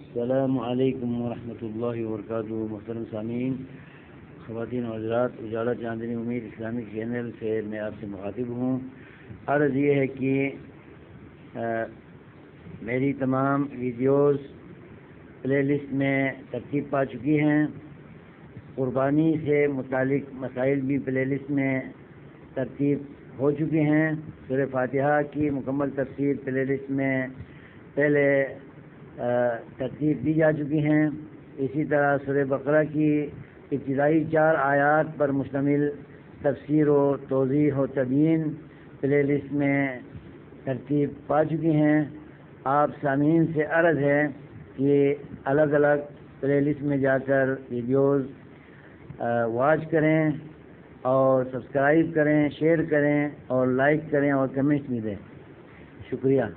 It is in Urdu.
السلام علیکم ورحمۃ اللہ وبرکاتہ۔ محترم سامعین، خواتین و حضرات، اجالا چاندنی امید اسلامک چینل سے میں آپ سے مخاطب ہوں۔ عرض یہ ہے کہ میری تمام ویڈیوز پلے لسٹ میں ترتیب پا چکی ہیں۔ قربانی سے متعلق مسائل بھی پلے لسٹ میں ترتیب ہو چکی ہیں۔ سورہ فاتحہ کی مکمل تفسیر پلے لسٹ میں پہلے ترتیب دی جا چکی ہیں۔ اسی طرح سورہ بقرہ کی ابتدائی 4 آیات پر مشتمل تفسیر و توضیح و تبیین پلے لسٹ میں ترتیب پا چکی ہیں۔ آپ سامعین سے عرض ہے کہ الگ الگ پلے لسٹ میں جا کر ویڈیوز واچ کریں اور سبسکرائب کریں، شیئر کریں اور لائک کریں اور کمنٹس بھی دیں۔ شکریہ۔